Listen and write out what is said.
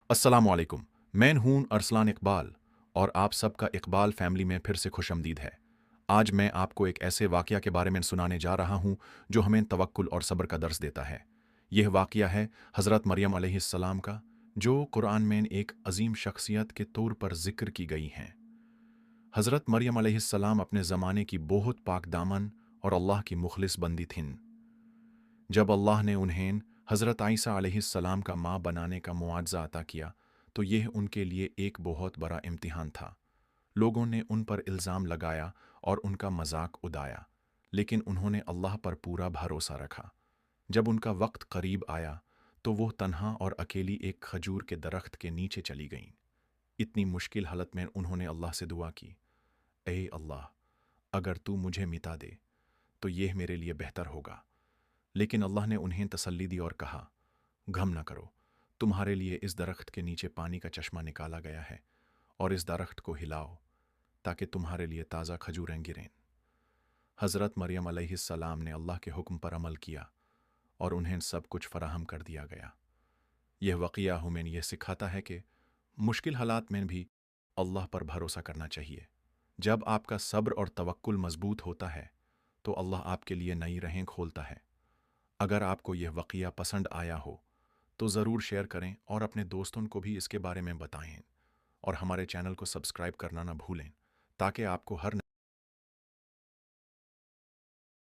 अस्सलाम वालेकुम। मैं हूं अरसलान इकबाल और आप सबका इकबाल फैमिली में फिर से खुशमदीद है। आज मैं आपको एक ऐसे वाक़या के बारे में सुनाने जा रहा हूं जो हमें तवक्कुल और सब्र का दर्स देता है। यह वाक़या है हज़रत मरियम अलैहिस्सलाम का, जो कुरान में एक अजीम शख्सियत के तौर पर ज़िक्र की गई हैं। हज़रत मरियम अलैहिस्सलाम अपने ज़माने की बहुत पाक दामन और अल्लाह की मुखलिस बंदी थीं। जब अल्लाह ने उन्हें हज़रत आइसा अलैहिस्सलाम का माँ बनाने का मुआवज़ा अता किया, तो यह उनके लिए एक बहुत बड़ा इम्तिहान था। लोगों ने उन पर इल्ज़ाम लगाया और उनका मजाक उड़ाया, लेकिन उन्होंने अल्लाह पर पूरा भरोसा रखा। जब उनका वक्त करीब आया, तो वो तन्हा और अकेली एक खजूर के दरख्त के नीचे चली गईं। इतनी मुश्किल हालत में उन्होंने अल्लाह से दुआ की, ए अल्लाह, अगर तू मुझे मिटा दे तो यह मेरे लिए बेहतर होगा। लेकिन अल्लाह ने उन्हें तसल्ली दी और कहा, गम न करो, तुम्हारे लिए इस दरख्त के नीचे पानी का चश्मा निकाला गया है, और इस दरख्त को हिलाओ ताकि तुम्हारे लिए ताज़ा खजूरें गिरें। हज़रत मरियम अलैहिस्सलाम ने अल्लाह के हुक्म पर अमल किया और उन्हें सब कुछ फराहम कर दिया गया। यह वाक़या हमें यह सिखाता है कि मुश्किल हालात में भी अल्लाह पर भरोसा करना चाहिए। जब आपका सब्र और तवक्कुल मजबूत होता है, तो अल्लाह आपके लिए नई राहें खोलता है। अगर आपको यह वाक़या पसंद आया हो, तो ज़रूर शेयर करें और अपने दोस्तों को भी इसके बारे में बताएं, और हमारे चैनल को सब्सक्राइब करना ना भूलें, ताकि आपको हर